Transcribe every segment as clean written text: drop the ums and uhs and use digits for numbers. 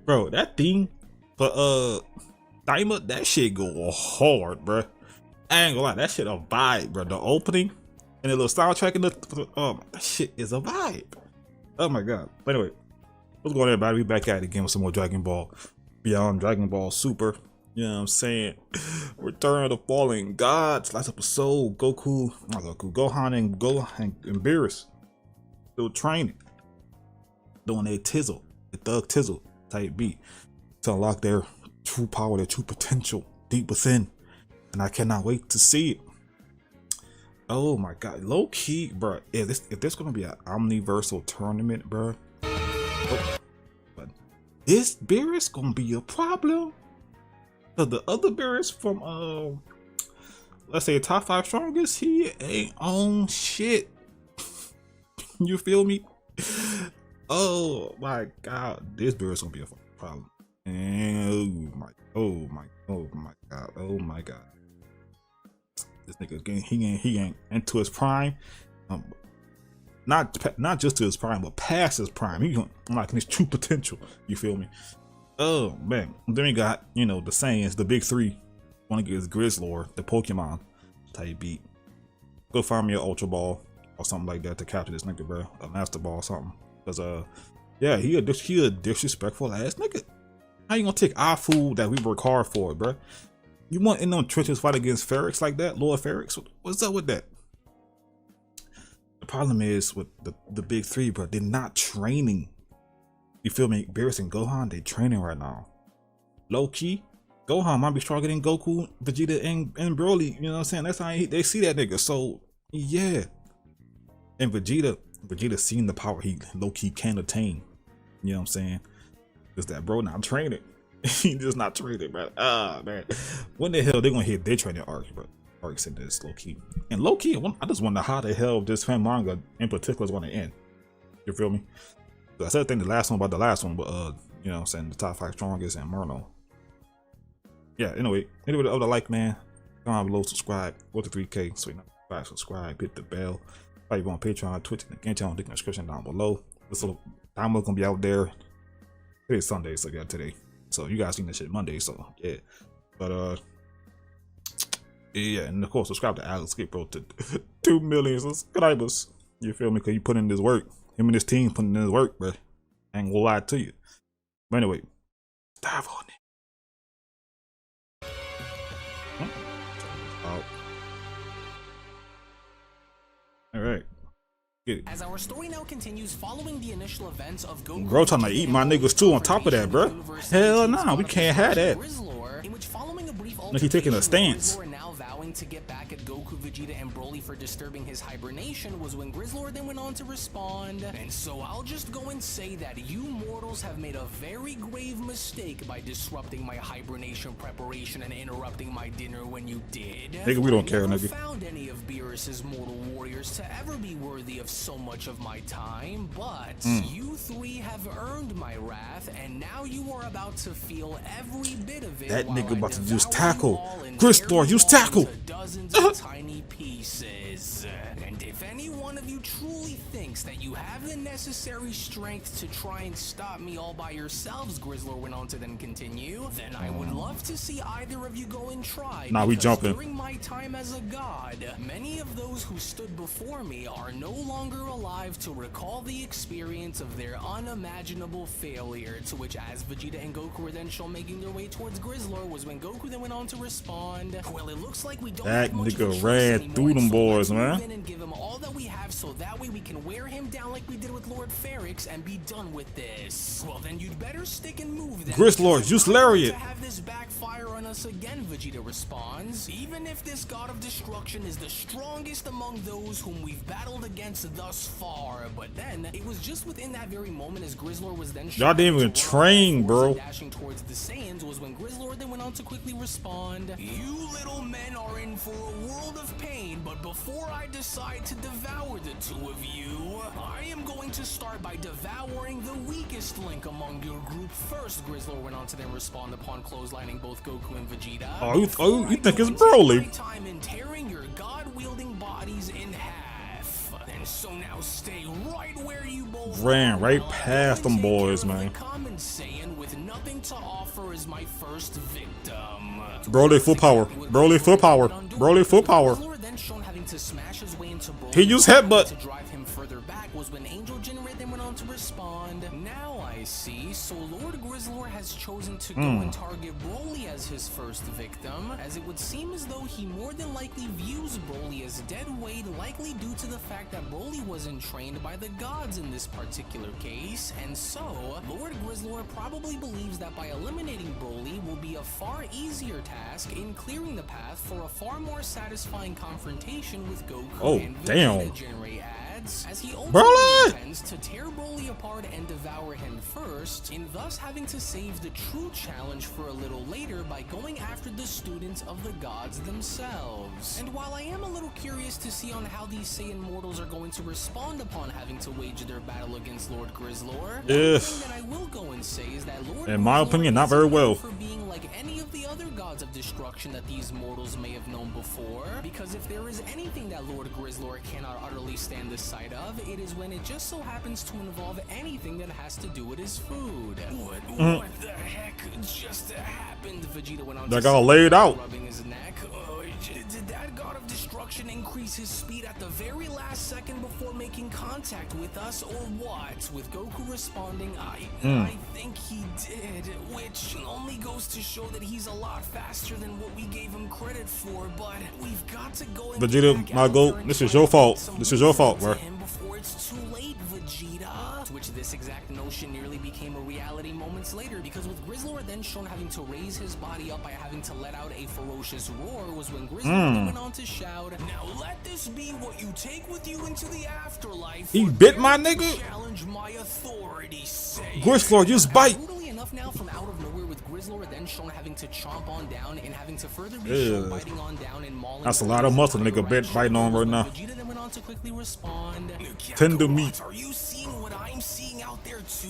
Bro, that thing for Diamond, that shit go hard, bro. I ain't gonna lie, that shit a vibe, bro. The opening and the little soundtrack and that shit is a vibe. Oh my god. But anyway, what's going on, everybody? We back at it again with some more Dragon Ball Beyond Dragon Ball Super. You know what I'm saying? Return of the Fallen Gods. Last episode, Gohan and Beerus still training, doing a tizzle, a thug tizzle type beat to unlock their true power, their true potential deep within. And I cannot wait to see it. Oh my god, low key, bro. If there's gonna be an omniversal tournament, bro, but this Beerus gonna be a problem. Cause the other Beerus from let's say top 5 strongest, he ain't on shit. You feel me? Oh my god, this Beerus gonna be a problem. And oh my god. This nigga he ain't into his prime. Not just to his prime, but past his prime. He unlocking his true potential. You feel me? Oh man. Then we got, you know, the Saiyans, the big 3. Wanna get his Grizzlord, the Pokemon type beat. Go find me an Ultra Ball or something like that to capture this nigga, bro. A Master Ball or something. Cause yeah, he a disrespectful ass nigga. How you gonna take our food that we work hard for, bro? You want in them trenches fight against Ferrix like that, Lord Ferrix? What's up with that? The problem is with the big 3, bro. They're not training. You feel me? Beerus and Gohan, they training right now. Low key, Gohan might be stronger than Goku, Vegeta, and Broly. You know what I'm saying? That's how they see that nigga. So yeah. And Vegeta seen the power he low key can attain. You know what I'm saying? Because that bro not training. He just not training, bro. Man. When the hell they gonna hit their training arcs, bro? Arcs in this low key. And low key, I just wonder how the hell this fan manga in particular is gonna end. You feel me? I said the last one about the last one, but you know what I'm saying, the top 5 strongest and Murno. Yeah, anyway, the other like, man, comment below, subscribe, go to 3K, so you know, subscribe, hit the bell. If you go on Patreon, Twitch, and again, channel, link in the description down below. This little download gonna be out there. Today's Sunday, so yeah, today. So you guys seen this shit Monday, so yeah. But yeah, and of course subscribe to Alex Skip Bro to 2 million subscribers. You feel me? Cause you put in this work. Him and his team putting in his work, bro. I ain't gonna lie to you. But anyway, dive on it. All right. As our story now continues, following the initial events of Goku, bro trying to eat my niggas too on top of that, bro. Hell nah, we can't have that. Look, he taking a stance. Now vowing to get back at Goku, Vegeta, and Broly for disturbing his hibernation was when Grizzlord then went on to respond. And so I'll just go and say that you mortals have made a very grave mistake by disrupting my hibernation preparation and interrupting my dinner when you did. Nigga, we don't care, nigga. Found any of Beerus's mortal warriors to ever be worthy of so much of my time, but you 3 have earned my wrath, and now you are about to feel every bit of it. That nigga about to use tackle. Grizzlord, use tackle. Dozens of tiny pieces. And if any one of you truly thinks that you have the necessary strength to try and stop me all by yourselves, Grizzlord went on to then continue, then I would love to see either of you go and try. Nah, we jumping. During my time as a god, many of those who stood before me are no longer alive to recall the experience of their unimaginable failure, to which as Vegeta and Goku were then shown making their way towards Grizzlord was when Goku then went on to respond, well, it looks like we don't that have much nigga of a ran choice through them anymore, boys, so man. let's move in and give him all that we have, so that way we can wear him down like we did with Lord Ferrix and be done with this. Well, then you'd better stick and move then. Grizzlord, use Lariat. To have this backfire on us again, Vegeta responds. Even if this god of destruction is the strongest among those whom we've battled against thus far, but then it was just within that very moment as Grizzlord was then y'all didn't even train, bro. Dashing towards the Saiyans was when Grizzlord then went on to quickly respond. You little men are in for a world of pain, but before I decide to devour the 2 of you, I am going to start by devouring the weakest link among your group first. Grizzlord went on to then respond upon clotheslining both Goku and Vegeta. Oh, you think it's Broly? Time in tearing your god-wielding bodies in half. And so now stay right where you both Ran are. right past them Take care boys, of the man. common Saiyan with nothing to offer as my first victim. Broly full power. Broly full power. Broly full power. Then shown having to smash his way into Broly He used headbutt. to drive him further back was when Angel Generate then went on to respond. Now I see. So Lord Grizzlor has chosen to go and target Broly as his first victim, as it would seem as though he more than likely views Broly as dead weight, likely due to the fact that Broly wasn't trained by the gods in this particular case, and so Lord Grizzlor probably believes that by eliminating Broly will be a far easier task in clearing the path for a far more satisfying confrontation with Goku Oh, and damn. Vegeta Generate adds, as he Broly! ultimately intends to tear Broly apart and devour him first, in thus having to save the true challenge for a little later by going after the students of the gods themselves. And while I am a little curious to see on how these Saiyan mortals are going to respond upon having to wage their battle against Lord Grizzlor, one thing that I will go and say is that Lord In my Grizzlor opinion, not isn't very known well. for being like any of the other gods of destruction that these mortals may have known before, because if there is anything that Lord Grizzlor cannot utterly stand the sight of, it is when it just so happens to involve anything that has to do with his food. What the heck just happened? Vegeta went on That to got say, laid out. rubbing his neck. Did that god of destruction increase his speed at the very last second before making contact with us, or what? With Goku responding, I think he did, which only goes to show that he's a lot faster than what we gave him credit for, but we've got to go and Vegeta, get back my out goat, there and this is try your to fault. get some This is your fault, wisdom bro. to him before it's too late, Vegeta. To which this exact notion nearly became a reality moments later, because with Grizzlor then shown having to raise his body up by having to let out a ferocious roar was when Grizzlor went on to shout, "Now let this be what you take with you into the afterlife. He for bit my daring to nigga? Challenge my authority, Saiyan." Grizzlor, just bite. Brutally enough now, from out of nowhere, with Grizzlor then shown having to chomp on down and having to further be shown Ew. biting on down and mauling. That's a lot of muscle nigga biting on right now. Vegeta then went on to quickly respond, Tender "Kakarot, meat. Are you seeing what I'm seeing out there too?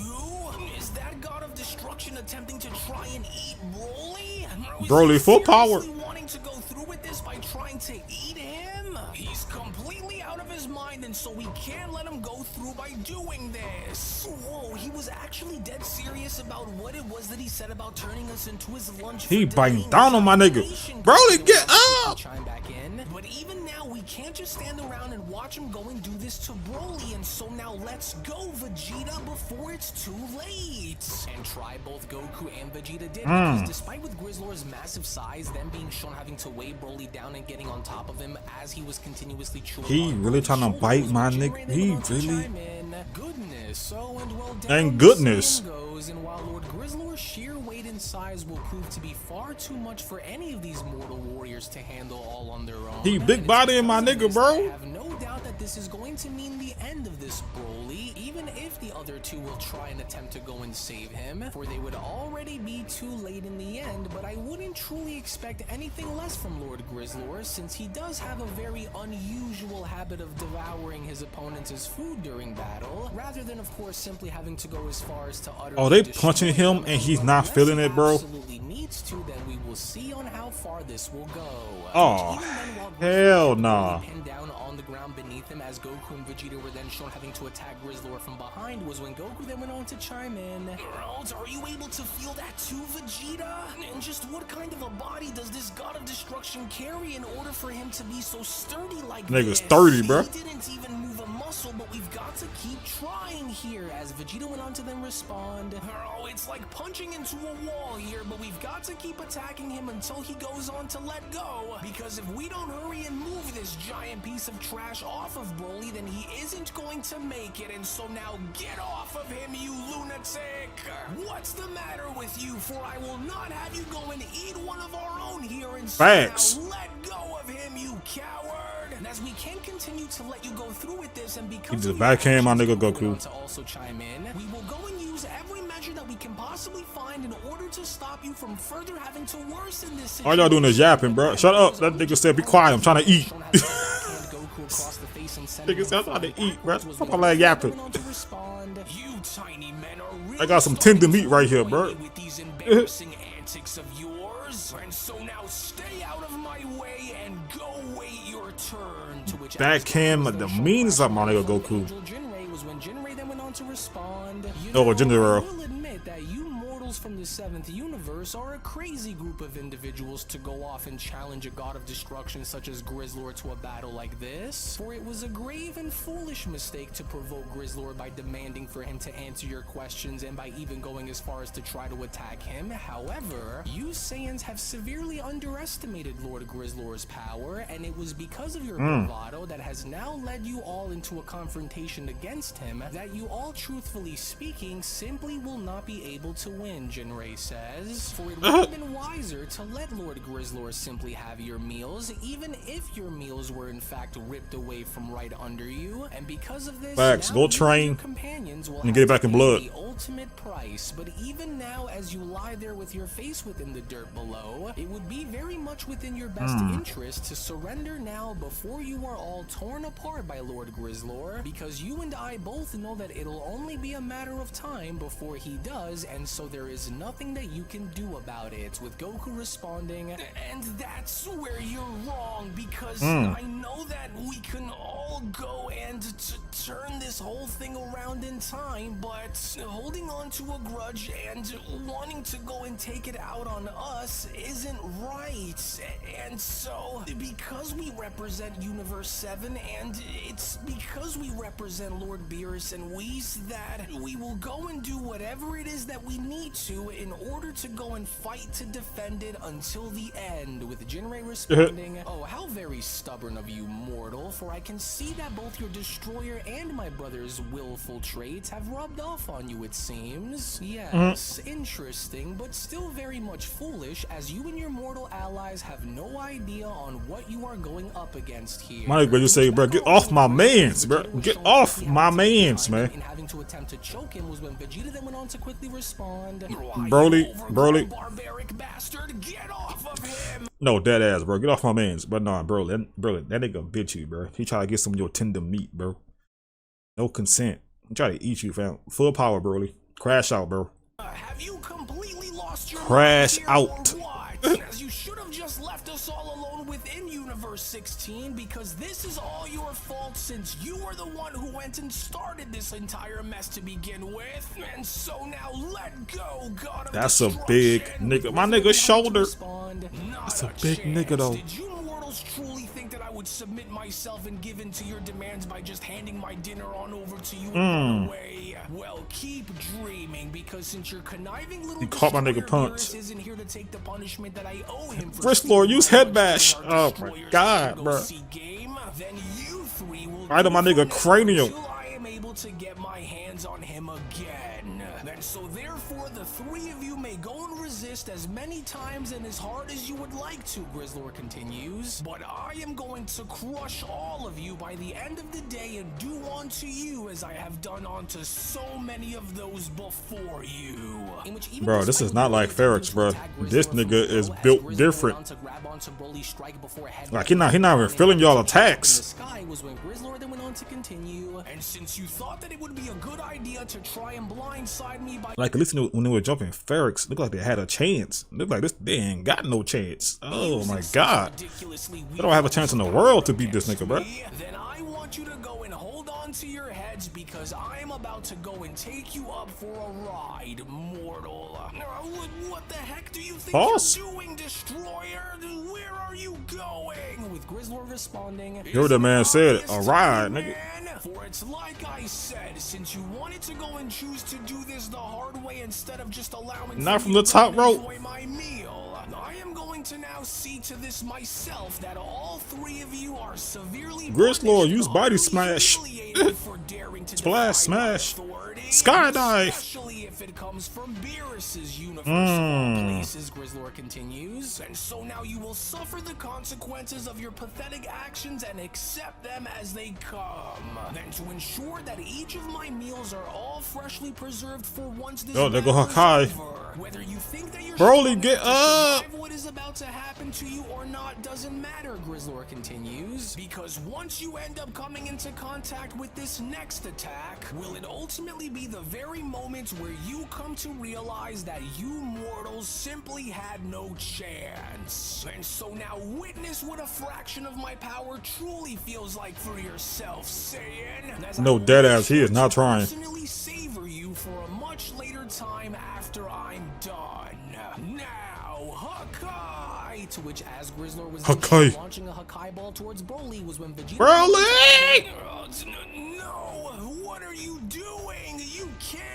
Is that god of destruction attempting to try and eat Broly? Is Broly he full power. seriously wanting to go through with this by trying to eat him? He's completely out of his mind, and so we can't let him go through by doing this." Whoa, he was actually dead serious about what it was that he said about turning us into his lunch. He for biting delaying down his on my nigga. operation. Broly, get Quickly up! chime back in. But even now, we can't just stand around and watch him go and do this to Broly, and so now let's go, Vegeta, before it's too late. And try both Goku and Vegeta did, because despite with Grizzlor's massive size, them being shown having to weigh Broly down and getting on top of him as he was continuously chewing He on really Broly's trying to shoulders, bite was my when nigga. Jiren He went on to really- chime in. Goodness, so and well And down goodness. the saying goes, and while Lord Grizzlor's sheer weight and size will prove to be far too much for any of these mortal warriors to handle all on their own, He big and body it's in my because of nigga, this bro. that I have no doubt that this is going to mean the end of this Broly, even if the other two will try and attempt to go and save him, for they would already be too late in the end. But I wouldn't truly expect anything less from Lord Grizzlor, since he does have a very unusual habit of devouring his opponents as food during battle, rather than of course simply having to go as far as to utterly Oh, they destroy punching him them. and he's But not unless feeling he it, bro. Absolutely needs to, then we will see on how far this will go. Oh, Even then, while hell Grizzlor nah. pinned down on the ground beneath him as Goku and Vegeta were then shown having to attack Grizzlor from behind, was when Goku then went on to chime in. Are you able to feel that too, Vegeta? And just what kind of a body does this god of destruction carry in order for him to be so sturdy like Nigga's this? 30, bruh. He didn't even move a muscle, but we've got to keep trying here, as Vegeta went on to then respond. Oh, it's like punching into a wall here, but we've got to keep attacking him until he goes on to let go, because if we don't hurry and move this giant piece of trash off of Broly, then he isn't going to make it, and so now get off of him, you lunatic! What's the matter with you? For I will not have you go and eat one of our own here, and so Facts. now let go of him, you coward! And as we can't continue to let you go through with this, and because He just of your backhand my actions, nigga Goku went Goku. on to also chime in, we will go and use every measure that we can possibly find in order to stop you from further having to worsen this situation. All y'all doing is yapping, bro. Shut up. That nigga said be quiet. I'm trying to eat. Nigga said I'm trying to eat, bro. Stop all that yapping. You tiny men are really I got some tender meat right here, bro. with these embarrassing antics of yours. yours, and so now stay out of my way and go wait your turn. To which Backhand the means of my nigga Goku. Jinrei was when Jinrei then went on to respond. Jinrei. I will admit that you mortals from the 7th universe are a crazy group of individuals to go off and challenge a god of destruction such as Grizzlord to a battle like this. For it was a grave and foolish mistake to provoke Grizzlord by demanding for him to answer your questions and by even going as far as to try to attack him. However, you Saiyans have severely underestimated Lord Grizzlord's power, and it was because of your bravado that has now led you all into a confrontation against him that you all, truthfully speaking, simply will not be able to win, Jinrei says. For it would have been wiser to let Lord Grizzlord simply have your meals, even if your meals were in fact ripped away from right under you. And because of this, facts, go train companions will and get it back in blood. The ultimate price. But even now, as you lie there with your face within the dirt below, it would be very much within your best interest to surrender now before you are all torn apart by Lord Grizzlord, because you and I both know that it'll only be a matter of time before he does, and so there is nothing that you can do about it. With Goku responding, and that's where you're wrong, because I know that we can all go and turn this whole thing around in time, but holding on to a grudge and wanting to go and take it out on us isn't right. And so, because we represent Universe 7, and it's because we represent Lord Beerus and Whis, that we will go and do whatever it is that we need to in order to go and fight to defend it until the end. With Jinrei responding, oh, how very stubborn of you, mortal, for I can see that both your destroyer and my brother's willful traits have rubbed off on you, it seems. Yes, interesting, but still very much foolish, as you and your mortal allies have no idea on what you are going up against here. My nigga, you say, bro, get off my mans, bro. Get off my mans, man. In having to attempt to choke him was when Vegeta then went on to quickly respond, Broly. Barbaric bastard, get off of him. No, dead ass, bro. Get off my mans. But nah, bro, that nigga bit you, bro. He try to get some of your tender meat, bro. No consent. He try to eat you, fam. Full power, Broly. Crash out, bro. Have you completely lost your Crash mind out. As you should have just left us all alone within Universe 16, because this is all your fault, since you were the one who went and started this entire mess to begin with. And so now let go, God of That's a Destruction. big nigga. My nigga's shoulder. That's a big nigga, though. Did you mortals truly think that I would submit myself and give in to your demands by just handing my dinner on over to you and run away? Well, keep dreaming, because since your conniving little He caught my nigga punch. Beerus isn't here to take the punishment that I owe him for Wrist Lord, use head bash. our Oh my destroyer's god, Go bro. See game, then you three will Right on my do nigga for cranium. until I am able to get my hands on him again. And so therefore the three of you may go and resist as many times and as hard as you would like to, Grizzlord continues, but I am going to crush all of you by the end of the day and do unto you as I have done unto so many of those before you. Bro, this is not like Ferrex, bro. This nigga is built different. Like he not even feeling y'all attacks. Was when Grizzlord then went on to continue, and since you thought that it would be a good idea to try and blindside me by like at least when they were jumping Ferrex, looked like they had a chance. Looked like they ain't got no chance. Oh my god. They don't have a chance in the world to beat this nigga, bro. Then I want you to go and hold on to your heads, because I am about to go and take you up for a ride, mortal. What the heck do you think you're doing, Destroyer? Where are you going? With Grizzlord responding, You're the man said, a ride, nigga. For it's like I said, since you wanted to go and choose to do this the hard way instead of just allowing not from the top rope. Enjoy my meal, I am going to now see to this myself that all three of you are severely Grizzlord, use body smash. for daring to Splash, smash. Skydive. Especially if it comes from Beerus's universe of all places, Grizzlord continues. And so now you will suffer the consequences of your pathetic actions and accept them as they come. Then to ensure that each of my meals are all freshly preserved for once this there go battle is Hakai. over, whether you think that you're Broly, strong get enough to up. survive what is about to happen to you or not doesn't matter, Grizzlord continues, because once you end up coming into contact with this next attack, will it ultimately be be the very moment where you come to realize that you mortals simply had no chance. And so now witness what a fraction of my power truly feels like for yourself, Saiyan. No, deadass, he is not trying. Personally savor you for a much later time after I'm done. Now, Hakai! To which, as Grizzlor was launching a Hakai ball towards Broly, was when Vegeta... Broly! No! What are you doing? You can't!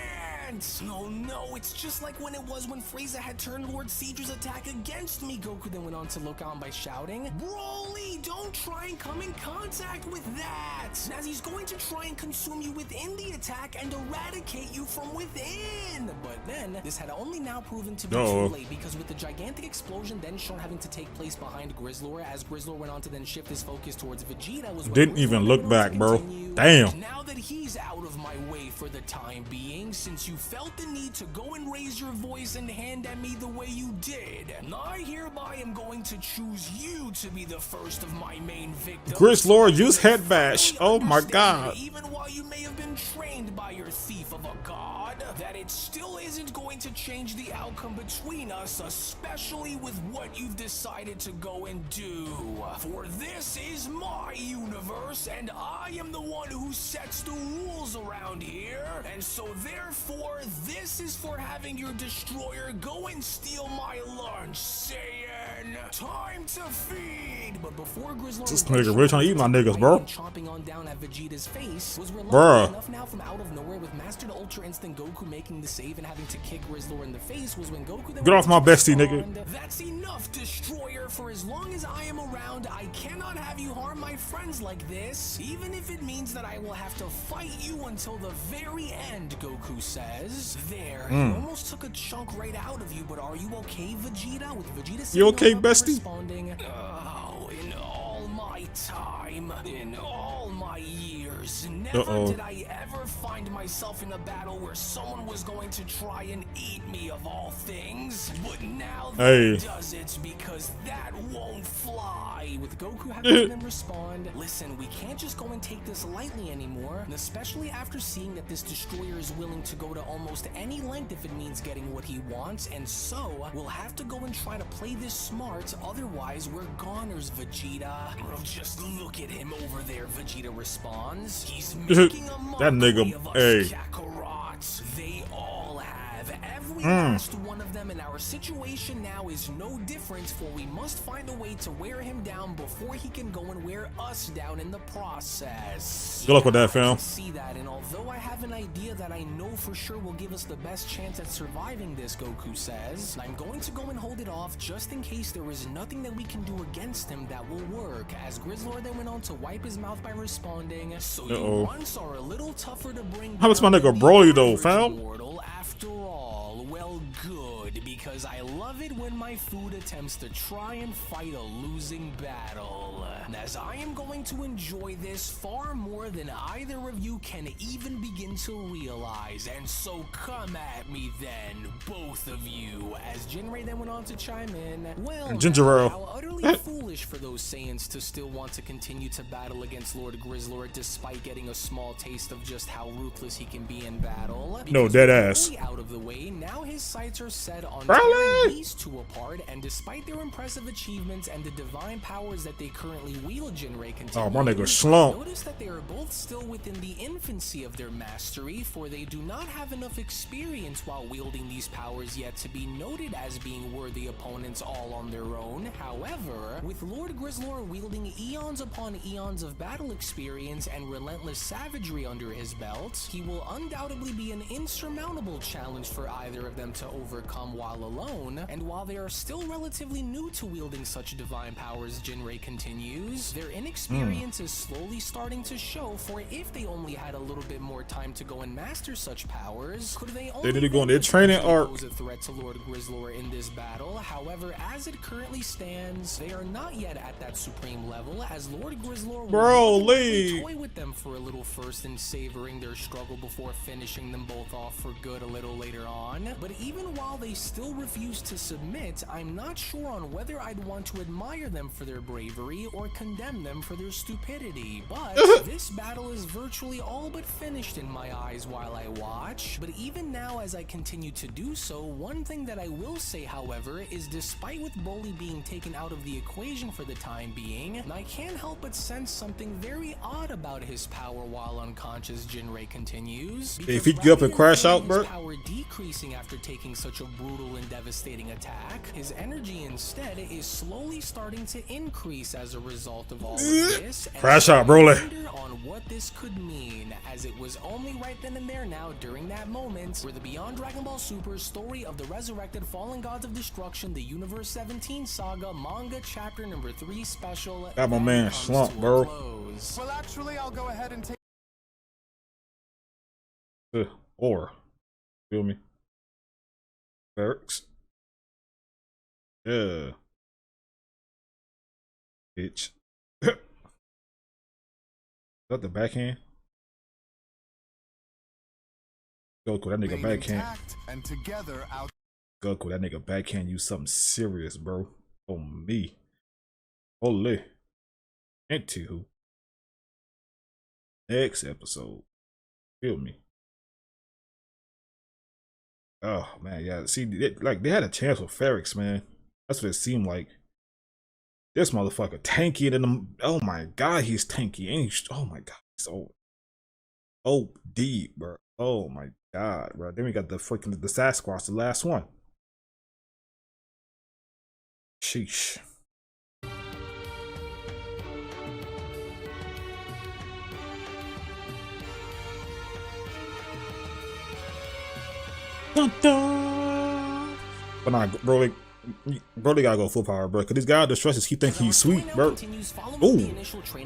Oh no, it's just like when it was when Frieza had turned Lord Caesar's attack against me. Goku then went on to look on by shouting, Broly, don't try and come in contact with that! As he's going to try and consume you within the attack and eradicate you from within! But then, this had only now proven to be too late, because with the gigantic explosion then shown having to take place behind Grizzlor, as Grizzlor went on to then shift his focus towards Vegeta, was didn't even look back, bro. Damn. Now that he's out of my way for the time being, since you felt the need to go and raise your voice and hand at me the way you did, I hereby am going to choose you to be the first of my main victims. Grizzlor, use head bash. Oh my god. Even while you may have been trained by your thief of a god, that it still isn't going to change the outcome between us, especially with what you've decided to go and do. For this is my universe, and I am the one who sets the rules around here, and so therefore this is for having your destroyer go and steal my lunch, Saiyan. Time to feed. But before Grizzlor, this nigga really trying to eat my niggas, bro. Chomping on down at Vegeta's face, was bruh. Enough now from out of nowhere with Mastered Ultra Instinct Goku making the save and having to kick Grizzlor in the face, was when Goku then get off my bestie, nigga. That's enough, Destroyer. For as long as I am around, I cannot have you harm my friends like this, even if it means that I will have to fight you until the very end, Goku says. There, he almost took a chunk right out of you, but are you okay, Vegeta? With Vegeta you okay, bestie? Responding, oh, in all my time, in all my years, never did I ever find myself in a battle where someone was going to try and eat me of all things. But now that does it, because that won't fly. With Goku having to then respond, listen, we can't just go and take this lightly anymore, and especially after seeing that this destroyer is willing to go to almost any length if it means getting what he wants, and so we'll have to go and try to play this smart, otherwise we're goners, Vegeta. Just look at him over there, Vegeta responds. He's making a mockery that nigga, of us Kakarot. They all have, every last one of them, and our situation now is no different, for we must find a way to wear him down before he can go and wear us down in the process. Good luck with that, fam. See that, and although I have an idea that I know for sure will give us the best chance at surviving this, Goku says, I'm going to go and hold it off just in case there is nothing that we can do against him that will work, as Grizzlor then went on to wipe his mouth by responding, so you once are a little tougher to bring down. How much my nigga Broly though, fam? After all, well, good, because I love it when my food attempts to try and fight a losing battle, as I am going to enjoy this far more than either of you can even begin to realize, and so come at me then, both of you, as Jinrei then went on to chime in, well, how utterly foolish for those Saiyans to still want to continue to battle against Lord Grizzlor despite getting a small taste of just how ruthless he can be in battle. No, dead ass. Out of the way, now his sights are set on tearing these two apart, and despite their impressive achievements and the divine powers that they currently wield, Jinrei continues. Oh, my nigga slump. Notice that they are both still within the infancy of their mastery, for they do not have enough experience while wielding these powers yet to be noted as being worthy opponents all on their own. However, with Lord Grizzlor wielding eons upon eons of battle experience and relentless savagery under his belt, he will undoubtedly be an insurmountable challenge for either of them to overcome while alone, and while they are still relatively new to wielding such divine powers, Jinrei continues, their inexperience is slowly starting to show, for if they only had a little bit more time to go and master such powers, could they only need to go in their training arc. pose a threat to Lord Grizzlor in this battle. However, as it currently stands, they are not yet at that supreme level, as Lord Grizzlor will toy with them for a little first and savoring their struggle before finishing them both off for good a little later on. But even while they still refuse to submit, I'm not sure on whether I'd want to admire them for their bravery or condemn them for their stupidity. But this battle battle is virtually all but finished in my eyes while I watch, but even now as I continue to do so, one thing that I will say, however, is despite with Broly being taken out of the equation for the time being, I can't help but sense something very odd about his power while unconscious. Jinrei continues. If he get up and crash out, bro. His power decreasing after taking such a brutal and devastating attack, his energy instead is slowly starting to increase as a result of all of this. Crash out, Broly. On what this could mean, as it was only right then and there now during that moment where the Beyond Dragon Ball Super story of the resurrected fallen gods of destruction, the Universe 17 saga manga chapter number 3 special. Got my man Slump, bro. Well, actually, I'll go ahead and take. Or, feel me? Barracks. Yeah. Bitch. Is that the backhand? Goku, that nigga backhand. And together out. Goku, that nigga backhand you something serious, bro. On me. Holy. Anywho. Next episode. Feel me? Oh man, yeah. See, they had a chance with Ferrix, man. That's what it seemed like. This motherfucker tanky than them. Oh my god, he's tanky. And he's, oh my god, he's so OD, bro. Oh my god, bro. Then we got the freaking the Sasquatch, the last one. Sheesh. Dun, dun. But nah, Broly gotta go full power, bro. Cause these guys, the stresses, he think he's sweet, bro. Ooh,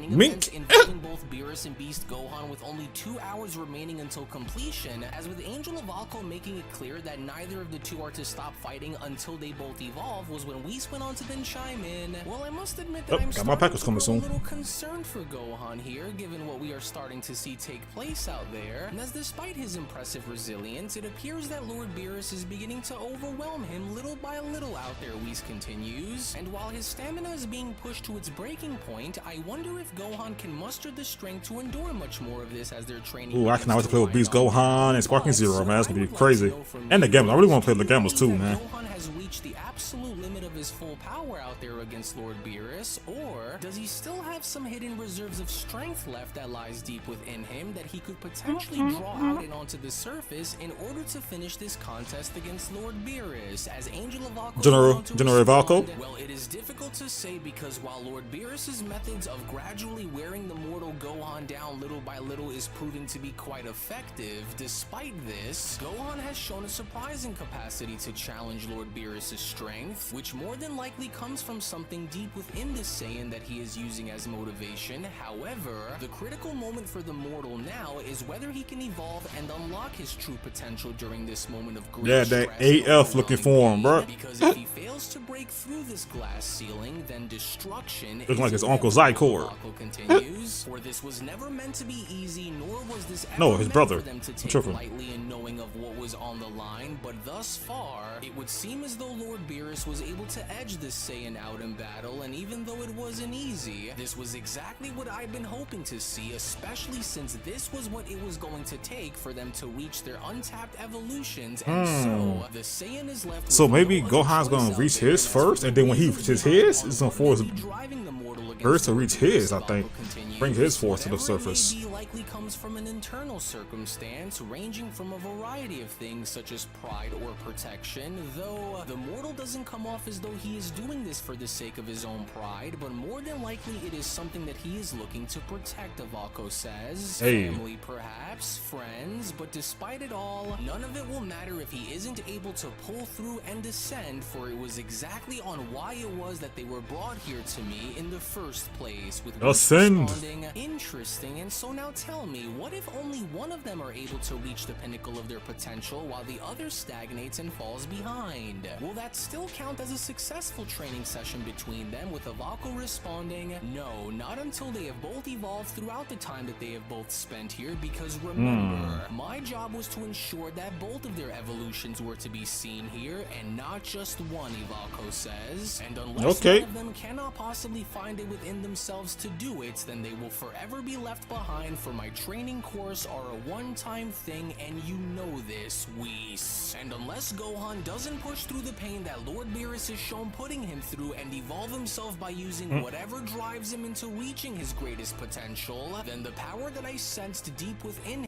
Mink. Involving both Beerus and Beast Gohan with only 2 hours remaining until completion, as with Angel of Alco making it clear that neither of the two are to stop fighting until they both evolve, was when Whis went on to then chime in. Well, I must admit that I'm got my package coming soon. a little concerned for Gohan here, given what we are starting to see take place out there. And as despite his impressive resilience, it appears that Lord Beerus is beginning to overwhelm him little by little out there, Whis continues. And while his stamina is being pushed to its breaking point, I wonder if Gohan can muster the strength to endure much more of this as they're training. Ooh, I cannot wait to play with Beast Gohan and Sparking Zero, man. That's gonna be crazy. And the Gammas. I really want to play the Gammas too, man. Gohan has reached the absolute limit of his full power out there against Lord Beerus, or does he still have some hidden reserves of strength left that lies deep within him that he could potentially draw out and onto the surface in order to finish this contest against Lord Beerus? As Angel of Alco General Valco? Well, it is difficult to say because while Lord Beerus's methods of gradually wearing the mortal Gohan down little by little is proving to be quite effective, despite this, Gohan has shown a surprising capacity to challenge Lord Beerus's strength, which more than likely comes from something deep within this Saiyan that he is using as motivation. However, the critical moment for the mortal now is whether he can evolve and unlock his true potential during this moment of great Yeah, that AF looking for him, bro. Because if he fails to break through this glass ceiling, then destruction looks like his Uncle Zycor. Continues, for this was never meant to be easy, nor was this ever No, his meant brother. for them to take Triple. lightly in knowing of what was on the line, but thus far, it would seem as though Lord Beerus was able to edge this Saiyan out in battle, and even though it wasn't easy, this was exactly what I've been hoping to see, especially since this was what it was going to take for them to reach their untapped evolutions, and so the Saiyan is left with So maybe no Gohan's choice gonna out reach there his than first, to and then when he reaches his, it's gonna force driving the mortal against Beerus to reach his, I Valco think. continues. Bring his force to the Whatever it may surface. be likely comes from an internal circumstance ranging from a variety of things such as pride or protection, though the mortal doesn't come off as though he is doing this for the sake of his own pride, but more than likely it is something that he is looking to protect, Valco says. Hey. Family perhaps, friends, but despite it all, none of it will matter if he isn't able to pull through and descend, for it was exactly on why it was that they were brought here to me in the first place, with Ascend. responding, interesting. And so now tell me, what if only one of them are able to reach the pinnacle of their potential while the other stagnates and falls behind? Will that still count as a successful training session between them, with Valco responding, no, not until they have both evolved throughout the time that they have both spent here, because remember, my job was to ensure that both of their evolutions were to be seen here, and not just one, Ivalco says. And unless none of them cannot possibly find it within themselves to do it, then they will forever be left behind, for my training course are a one-time thing, and you know this, Whis. And unless Gohan doesn't push through the pain that Lord Beerus is shown putting him through and evolve himself by using whatever drives him into reaching his greatest potential, then the power that I sensed deep within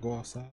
go outside.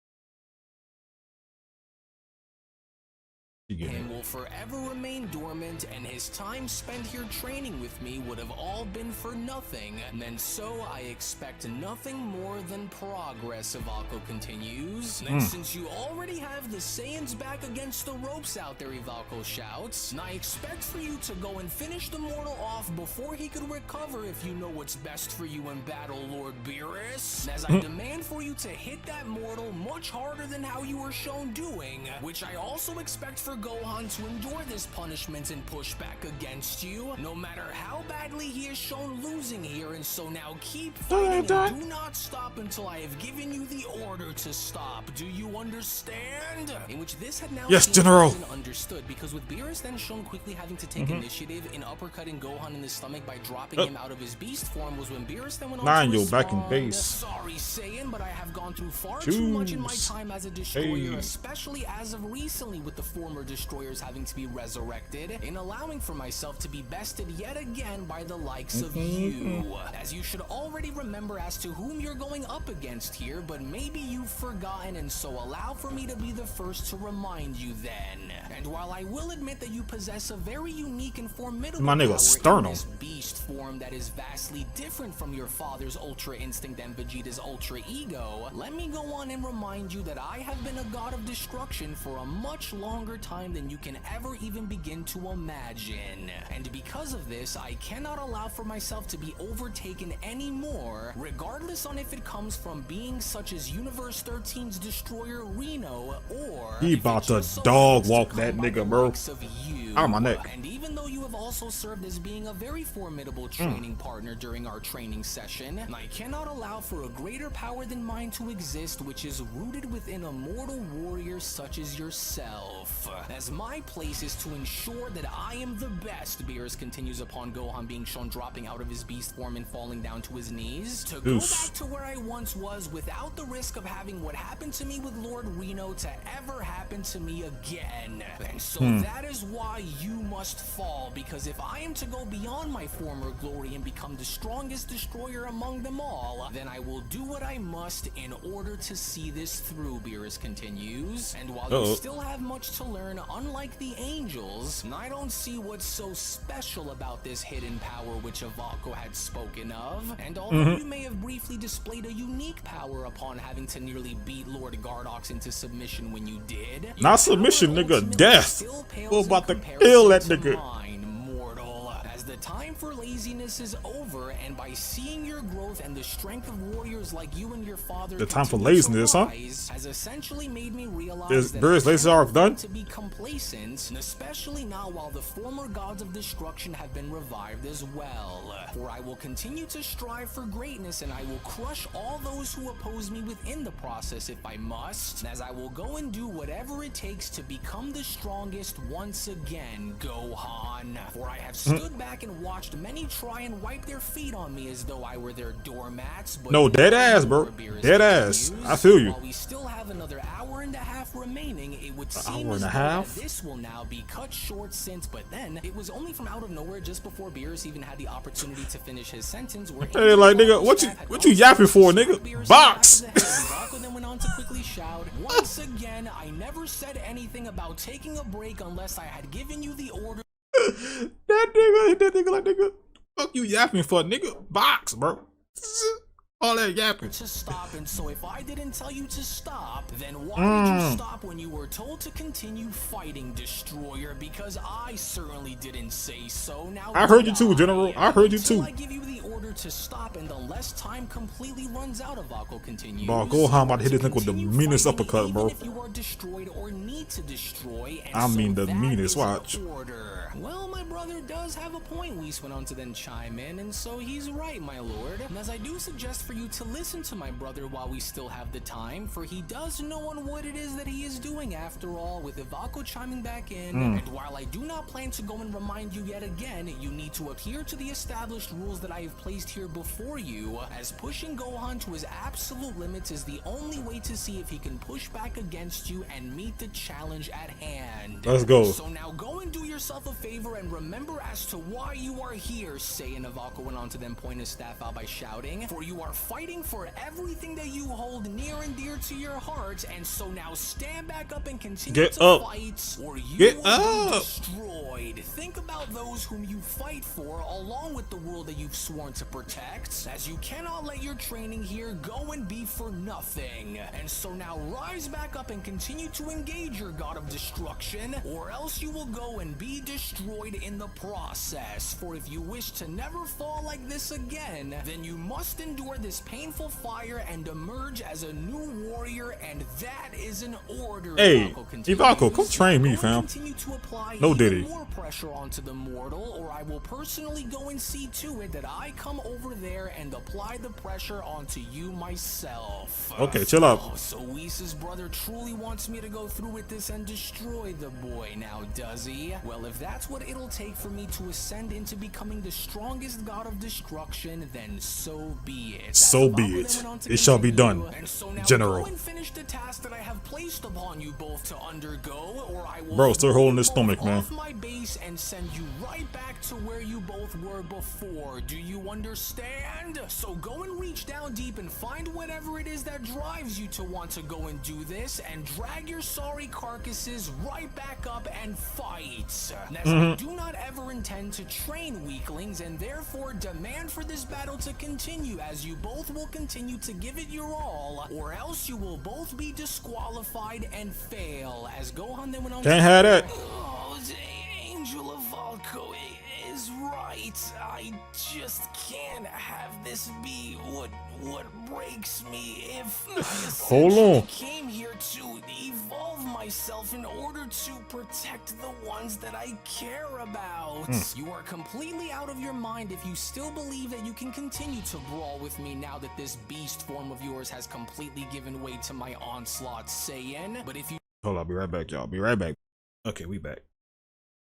him will forever remain dormant, and his time spent here training with me would have all been for nothing. And so I expect nothing more than progress, Ivalco continues. And since you already have the Saiyans back against the ropes out there, Ivalco shouts, and I expect for you to go and finish the mortal off before he could recover if you know what's best for you in battle, Lord Beerus. And as I demand for you to hit that mortal much harder than how you were shown doing, which I also expect for Gohan to endure this punishment and push back against you, no matter how badly he is shown losing here. And so now keep fighting and do not stop until I have given you the order to stop. Do you understand? In which this had now General. been understood, because with Beerus then shown quickly having to take initiative in uppercutting Gohan in the stomach by dropping him out of his beast form was when Beerus then went on to respond, back in base. Sorry, Saiyan, but I have gone through far too much in my time as a destroyer, especially as of recently with the former destroyers having to be resurrected, in allowing for myself to be bested yet again by the likes of you. As you should already remember as to whom you're going up against here, but maybe you've forgotten, and so allow for me to be the first to remind you then. And while I will admit that you possess a very unique and formidable power in this beast form that is vastly different from your father's Ultra Instinct and Vegeta's Ultra Ego, let me go on and remind you that I have been a god of destruction for a much longer time than you can ever even begin to imagine. And because of this, I cannot allow for myself to be overtaken anymore, regardless on if it comes from beings such as Universe 13's destroyer Reno, or he about to dog walk that nigga, bro. On my neck. And even though you have also served as being a very formidable training partner during our training session, I cannot allow for a greater power than mine to exist, which is rooted within a mortal warrior such as yourself. As my place is to ensure that I am the best, Beerus continues upon Gohan being shown dropping out of his beast form and falling down to his knees, to go back to where I once was without the risk of having what happened to me with Lord Reno to ever happen to me again. And so that is why you must fall, because if I am to go beyond my former glory and become the strongest destroyer among them all, then I will do what I must in order to see this through, Beerus continues. And while you still have much to learn, unlike the angels, I don't see what's so special about this hidden power which Ivalco had spoken of. And although you may have briefly displayed a unique power upon having to nearly beat Lord Gardox into submission when you did, not submission, nigga, death. We're about to kill that nigga. The time for laziness is over, and by seeing your growth and the strength of warriors like you and your father, the time for laziness, has essentially made me realize that Beerus' lazy arc done to be complacent, especially now while the former gods of destruction have been revived as well. For I will continue to strive for greatness, and I will crush all those who oppose me within the process if I must, as I will go and do whatever it takes to become the strongest once again, Gohan. For I have stood back and watched many try and wipe their feet on me as though I were their doormats. But no, dead ass, bro. Dead ass. I feel you. While we still have another hour and a half remaining, it would seem as though this will now be cut short since, but then it was only from out of nowhere just before Beerus even had the opportunity to finish his sentence where hey, like, nigga, what you yapping for, nigga? Box. Then went on to quickly shout, once again, I never said anything about taking a break unless I had given you the order. that nigga like, nigga, fuck you yapping for, nigga? Box, bro. All that yapping. To stop, and so if I didn't tell you to stop, then why did you stop when you were told to continue fighting, Destroyer? Because I certainly didn't say so. Now I heard you too, General. I heard you too. I give you the order to stop, and unless time completely runs out, Ivalco continues. Bro, Gohan about to hit his nigga with the meanest uppercut, bro. If you are destroyed or need to destroy, and I mean so the meanest. Watch. Order. Well, my brother does have a point. Whis went on to then chime in, and so he's right, my lord. And as I do suggest for you to listen to my brother while we still have the time, for he does know on what it is that he is doing after all, with Ivako chiming back in. And while I do not plan to go and remind you yet again, you need to adhere to the established rules that I have placed here before you, as pushing Gohan to his absolute limits is the only way to see if he can push back against you and meet the challenge at hand. Let's go. So now go and do yourself a favor and remember as to why you are here, Say, and Ivako went on to then point his staff out by shouting, for you are fighting for everything that you hold near and dear to your heart, and so now stand back up and continue to fight, or you will be destroyed. Think about those whom you fight for, along with the world that you've sworn to protect, as you cannot let your training here go and be for nothing. And so now rise back up and continue to engage your god of destruction, or else you will go and be destroyed in the process. For if you wish to never fall like this again, then you must endure this painful fire and emerge as a new warrior, and that is an order. Hey, Ivako, come train me, fam. No Diddy. More pressure onto the mortal, or I will personally go and see to it that I come over there and apply the pressure onto you myself. Okay, chill out. So Whis' brother truly wants me to go through with this and destroy the boy now, does he? Well, if that's what it'll take for me to ascend into becoming the strongest god of destruction, then so be it. So be it. It shall be done, so now General. Go and finish the task that I have placed upon you both to undergo, or I will Bro, still holding his stomach, man. off my base and send you right back to where you both were before. Do you understand? So go and reach down deep and find whatever it is that drives you to want to go and do this, and drag your sorry carcasses right back up and fight. As I do not ever intend to train weaklings, and therefore demand for this battle to continue, as you both will continue to give it your all, or else you will both be disqualified and fail. As Gohan then went on Can't have that. Oh, Angel of Valko is right. I just can't have this be what breaks me. If I Hold on. came here to evolve myself in order to protect the ones that I care about. You are completely out of your mind if you still believe that you can continue to brawl with me now that this beast form of yours has completely given way to my onslaught, Saiyan. But if you Hold on, I'll be right back, y'all. Be right back. Okay, we back.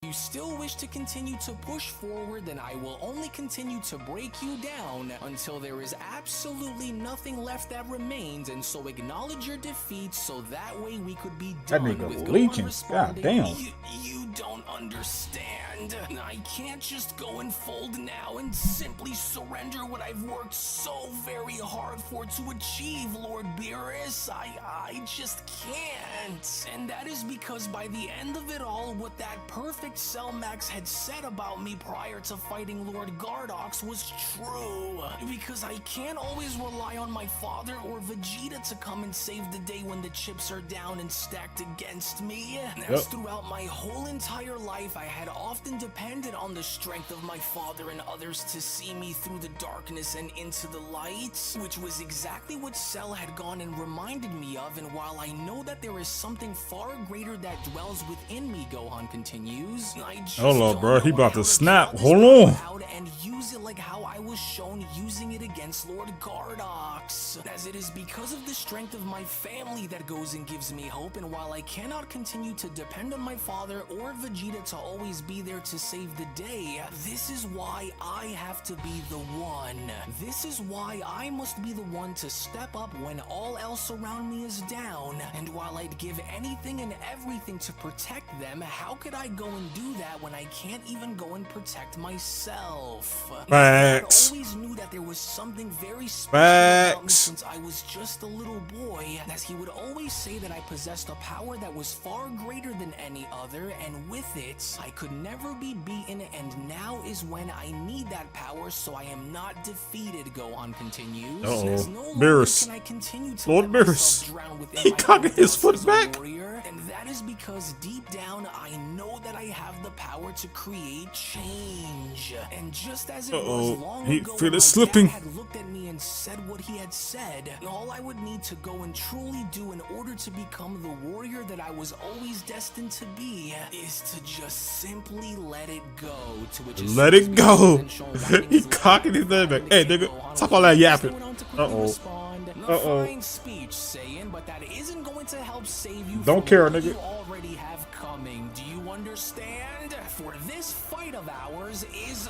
you still wish to continue to push forward, then I will only continue to break you down until there is absolutely nothing left that remains, and so acknowledge your defeat so that way we could be That done nigga with Gohan leeching. responding. God damn. You don't understand. I can't just go and fold now and simply surrender what I've worked so very hard for to achieve, Lord Beerus. I just can't. And that is because by the end of it all, what that perfect Cell Max had said about me prior to fighting Lord Gardox was true. Because I can't always rely on my father or Vegeta to come and save the day when the chips are down and stacked against me. As throughout my whole entire life, I had often depended on the strength of my father and others to see me through the darkness and into the light, which was exactly what Cell had gone and reminded me of. And while I know that there is something far greater that dwells within me, Gohan continues, I just Hold up, don't bro. He know about how to snap. draw this Hold power on. out and use it like how I was shown using it against Lord Gardox, as it is because of the strength of my family that goes and gives me hope. And while I cannot continue to depend on my father or Vegeta to always be there to save the day, this is why I have to be the one. This is why I must be the one to step up when all else around me is down. And while I'd give anything and everything to protect them, how could I go and do that when I can't even go and protect myself? Facts. I always knew that there was something very special about me since I was just a little boy, as he would always say that I possessed a power that was far greater than any other, and with it, I could never be beaten, and now is when I need that power so I am not defeated, Gohan continues. As no longer Beerus. can I continue to Lord let Beerus. myself drown within He my cocking own his thoughts foot as a back. warrior, and that is is because deep down I know that I have the power to create change. And just as it was long he ago feel when it my slipping. dad had looked at me and said what he had said, all I would need to go and truly do in order to become the warrior that I was always destined to be is to just simply let it go. To which as Let soon as it go. Beerus shown wiping He his left cocking his hand head back. to Hey, King nigga, Gohan stop was all that the first yapping. one to quickly Uh-oh. respond. Uh-oh. Fine speech, Saiyan, but that isn't going to help save you Don't from care, what nigga. you already have coming. Do you understand? For this fight of ours is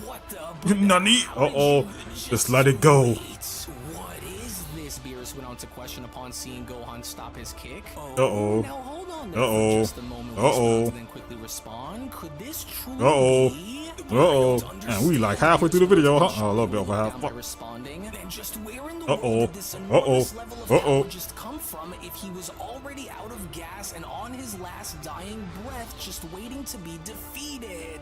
what the Nani? How did Uh-oh. you Just let it go. wait? What is this? Beerus went on to question upon seeing Gohan stop his kick. Uh-oh. Now hold on there Uh-oh. for just a moment. Uh-oh. And then quickly respond. Could this truly Uh-oh. be? Uh-oh. Man, we like halfway through the video, huh? Oh, a little bit over half. By responding, then just where in the Uh-oh. world did this Uh-oh. enormous level of Uh-oh. power just come from if he was already out of gas and on his last dying breath just waiting to be defeated?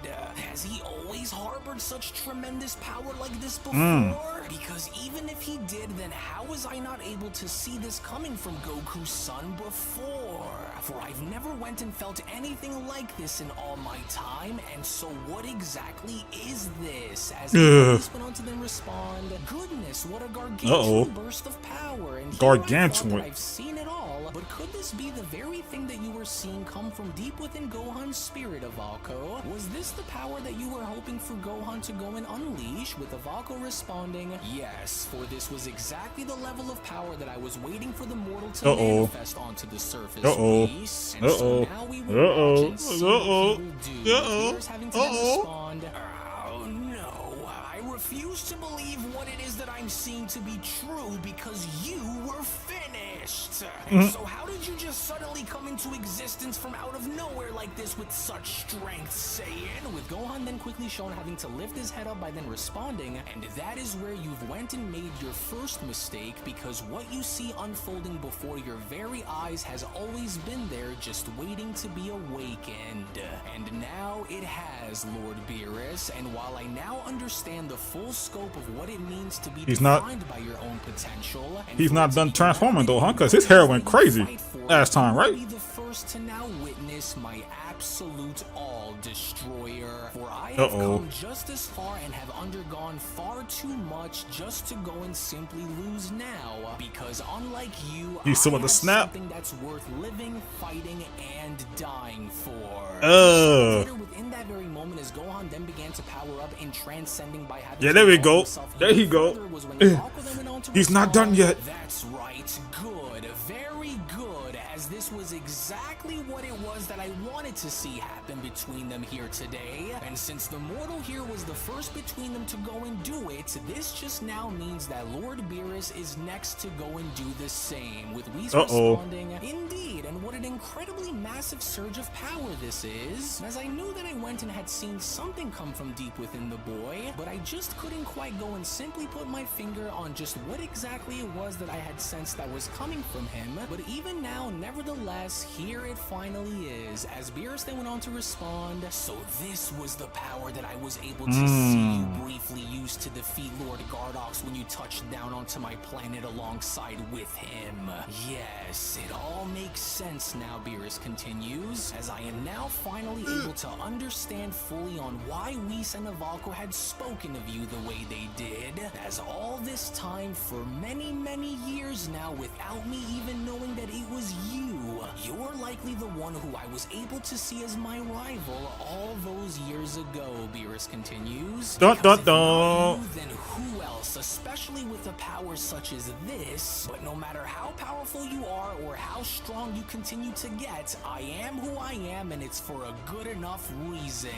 Has he always harbored such tremendous power like this before? Because even if he did, then how was I not able to see this coming from Goku's son before? For I've never went and felt anything like this in all my time, and so what exactly is this? As he went on to then respond, goodness, what a gargantuan burst of power. And here I thought Gargantuan. that I've seen it all, but could this be the very thing that you were seeing come from deep within Gohan's spirit, Avalko? Was this the power that you were hoping for Gohan to go and unleash? With Avalko responding, yes, for this was exactly the level of power that I was waiting for the mortal to manifest onto the surface. Beast. And so now we will watch and see what he will do. Beerus having to then respond, oh no, I refuse to believe what it is that I'm seeing to be true because you were finished. And so how did you just suddenly come into existence from out of nowhere like this with such strength, Saiyan? With Gohan then quickly shown having to lift his head up by then responding, and that is where you've went and made your first mistake, because what you see unfolding before your very eyes has always been there just waiting to be awakened. And now it has, Lord Beerus, and while I now understand the full scope of what it means to be defined by your own potential, He's not done transforming though, huh? Because his hair went crazy last time, right? Be the first to now witness my absolute all destroyer. For I have come just as far and have undergone far too much just to go and simply lose now. Because unlike you, He's still I with the have snap. something that's worth living, fighting, and dying for. Later within that very moment, as Gohan then began to power up in transcending by having there we go. himself There he even go. further was when Avalko then went on to He's not done respond, yet. That's right, good, very good, as this was exactly what it was that I wanted to see happen between them here today. And since the mortal here was the first between them to go and do it, this just now means that Lord Beerus is next to go and do the same, with Whis responding, indeed, and what an incredibly massive surge of power this is. As I knew that I went and had seen something come from deep within the boy, but I just couldn't quite go and simply put my finger on just what exactly it was that I had sensed that was coming from him. But even now, nevertheless, here it finally is, as Beerus then went on to respond, so this was the power that I was able to see you briefly use to defeat Lord Gardox when you touched down onto my planet alongside with him. Yes, it all makes sense now, Beerus continues, as I am now finally able to understand fully on why Whis and Avalko had spoken of you the way they did, as all this time for many, many years now without me even knowing that it was you. You're likely the one who I was able to see as my rival all those years ago, Beerus continues. Dun, Because dun, dun. if not you, then who else, especially with a power such as this? But no matter how powerful you are or how strong you continue to get, I am who I am, and it's for a good enough reason.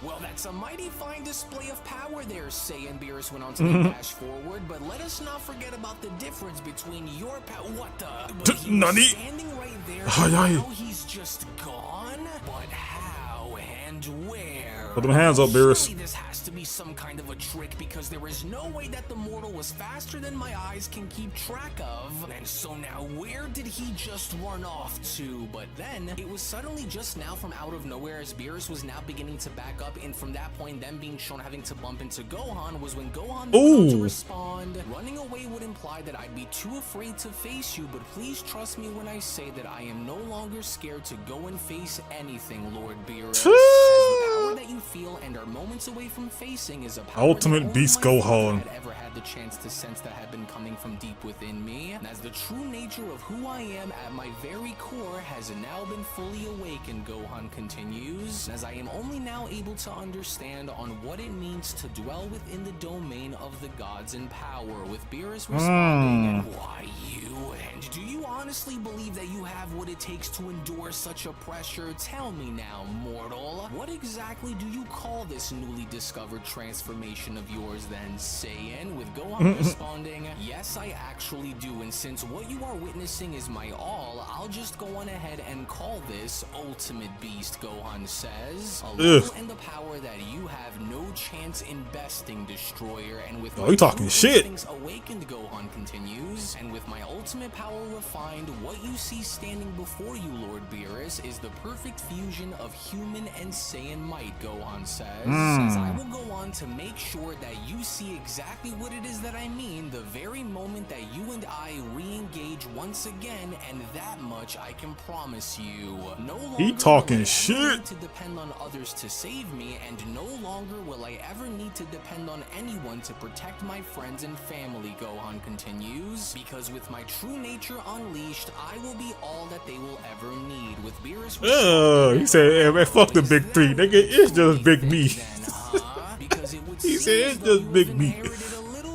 Well, that's a mighty fine display of power there, Saiyan. Beerus went on to dash forward, but let us not forget about the difference between your power. What the? But he was Nani? standing right there. Aye, aye. Now he's just gone? But how? Oh, and where? Put them hands up, Beerus. Surely this has to be some kind of a trick, because there is no way that the mortal was faster than my eyes can keep track of. And so now where did he just run off to? But then it was suddenly just now from out of nowhere, as Beerus was now beginning to back up, and from that point them being shown having to bump into Gohan was when Gohan began to respond. Running away would imply that I'd be too afraid to face you, but please trust me when I say that I am no longer scared to go and face anything, Lord Beerus. As the power that you feel and are moments away from facing is a power Ultimate that only Beast my father Gohan. had ever had the chance to sense that had been coming from deep within me. And as the true nature of who I am at my very core has now been fully awakened, Gohan continues, as I am only now able to understand on what it means to dwell within the domain of the gods in power, with Beerus responding, why you? And do you honestly believe that you have what it takes to endure such a pressure? Tell me now, mortal. What exactly do you call this newly discovered transformation of yours then, Saiyan? With Gohan responding, yes, I actually do, and since what you are witnessing is my all, I'll just go on ahead and call this Ultimate Beast, Gohan says. A level and the power that you have no chance in besting, Destroyer. And with you talking true shit. instincts awakened, Gohan continues, and with my ultimate power refined, what you see standing before you, Lord Beerus, is the perfect fusion of human and Saiyan might, Gohan says. As I will go on to make sure that you see exactly what it is that I mean the very moment that you and I re-engage once again, and that much I can promise you. No longer He talking will I ever shit. need to depend on others to save me, and no longer will I ever need to depend on anyone to protect my friends and family, Gohan continues, because with my true nature unleashed, I will be all that they will ever need. With Beerus He said, hey, man, fuck the big three, nigga. It's just big me. He said, it's just big me.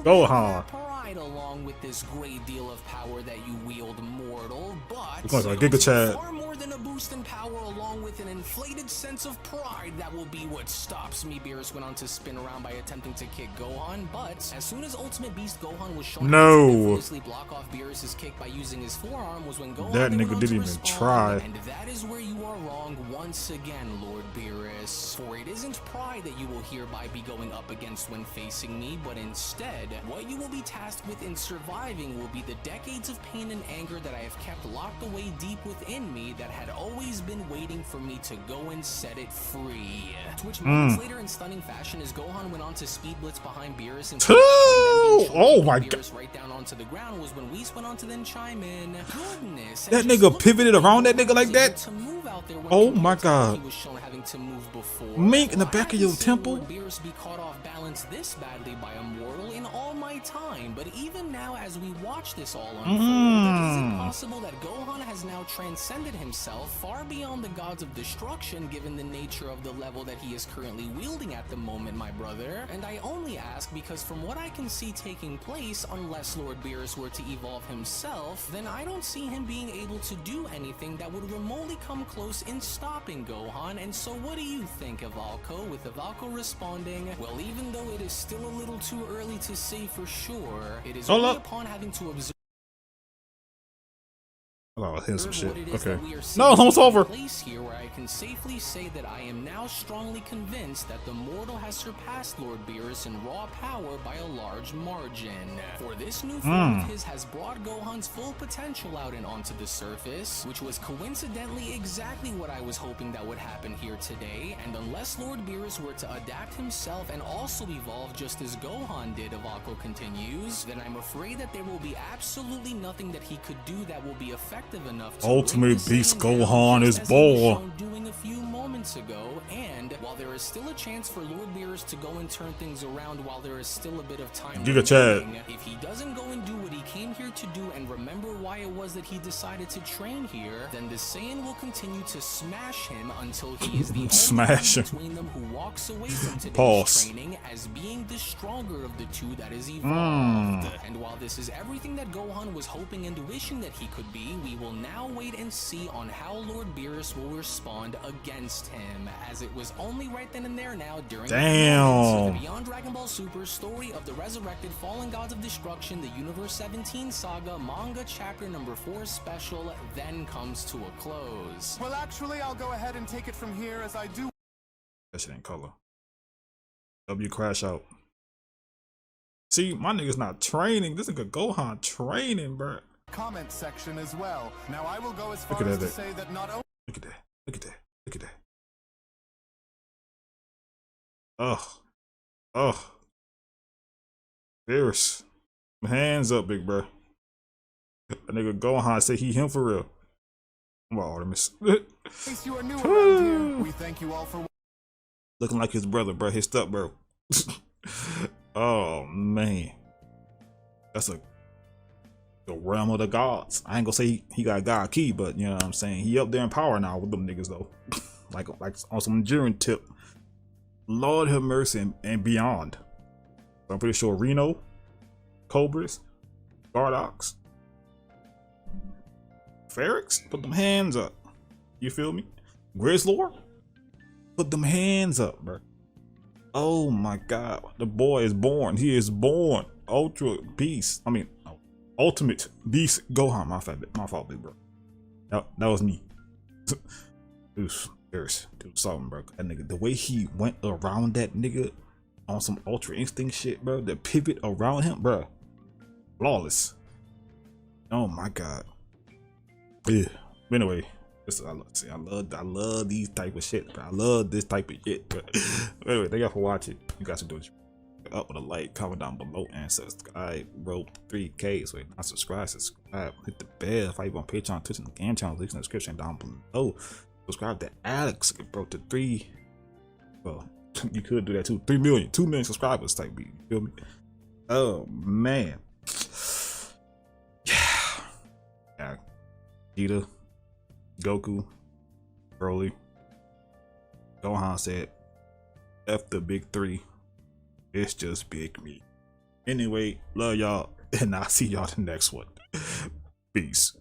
Gohan. Pride along with this great deal of power that you wield, mortal, but It's like a Giga Chad. far more than a boost in power, along with an inflated sense of pride that will be what stops me. Beerus went on to spin around by attempting to kick Gohan, but as soon as Ultimate Beast Gohan was shown to effortlessly block off Beerus's kick by using his forearm was when Gohan That went nigga on didn't to even respond, try. and that is where you are wrong once again, Lord Beerus. For it isn't pride that you will hereby be going up against when facing me, but instead, what you will be tasked with in surviving will be the decades of pain and anger that I have kept locked away deep within me that had always been waiting for me to go and set it free. To which moments later in stunning fashion, as Gohan went on to speed blitz behind Beerus and oh my god, Beerus right down onto the ground, was when Whis went on to then chime in. Goodness, that nigga pivoted around that nigga like that. to move out there when Oh my compared to god. what he was shown having to move before. Mink in the Well, back I of your haven't seen temple? Lord Beerus be caught off balance this badly by a mortal in all my time, but even now as we watch this all unfold, is it possible that Gohan has now transcended himself far beyond the gods of destruction, given the nature of the level that he is currently wielding at the moment, my brother? And I only ask because from what I can see taking place, unless Lord Beerus were to evolve himself, then I don't see him being able to do anything that would remotely come close in stopping Gohan. And so what do you think, Ivalco? With Ivalco responding, well, even though it is still a little too early to say for sure, it is only upon having to observe Oh, here's some shit. what it is Okay. that we are No, seeing it's over. taking place here, where I can safely say that I am now strongly convinced that the mortal has surpassed Lord Beerus in raw power by a large margin. For this new form of his has brought Gohan's full potential out and onto the surface, which was coincidentally exactly what I was hoping that would happen here today. And unless Lord Beerus were to adapt himself and also evolve just as Gohan did, Ivalco continues, then I'm afraid that there will be absolutely nothing that he could do that will be effective enough to Ultimate bring the Beast Saiyan down, Gohan just is as he was ball. shown doing a few moments ago. And while there is still a chance for Lord Beerus to go and turn things around, while there is still a bit of time Giga Chad. remaining, if he doesn't go and do what he came here to do and remember why it was that he decided to train here, then the Saiyan will continue to smash him until he is the only Smash one him. between them who walks away from today's Pause. training as being the stronger of the two that is evolved. And while this is everything that Gohan was hoping and wishing that he could be, we will now wait and see on how Lord Beerus will respond against him, as it was only right then and there now during Damn. the Beyond Dragon Ball Super story of the resurrected fallen gods of destruction, the Universe 17 saga manga chapter number 4 special then comes to a close. Well, actually, I'll go ahead and take it from here, as I do That shit in color. W crash out. See, my nigga's not training. This nigga Gohan training, bro. comment section as well. Now I will go as far Look at as to that. say that not only Look at that. Look at that. Look at that. Ugh. Ugh. Fierce. Hands up, big bro. That nigga Gohan say he him for real. Come on, Artemis. in case you are new around here, we thank you all for Looking like his brother, bro. His step, bro. Oh man, that's the realm of the gods. I ain't gonna say he got God key, but you know what I'm saying. He up there in power now with them niggas though. like on some enduring tip. Lord have mercy and beyond. I'm pretty sure Reno, Cobras, Bardox, Ferrix, put them hands up. You feel me? Grizzlord, put them hands up, bro. Oh my God, the boy is born. He is born. Ultra beast. I mean, ultimate beast Gohan. My fault, big bro. That was me. There's something, bro. That nigga, the way he went around that nigga on some Ultra Instinct shit, bro. The pivot around him, bro. Flawless. Oh my God. Yeah. Anyway. I love these type of shit, bro. I love this type of shit, bro. Anyway, thank y'all for watching. You guys are doing up with a like, comment down below, and subscribe, bro. 3K. So if not subscribe, hit the bell. If you on Patreon, Twitch, and the game channel, links in the description down below. Subscribe to Alex, bro, to 3. Well, you could do that too. 3 million, 2 million subscribers type beat. You feel me? Oh man. Yeah. Vegeta, Goku, Broly, Gohan said, F the big 3. It's just big me. Anyway, love y'all, and I'll see y'all the next one. Peace.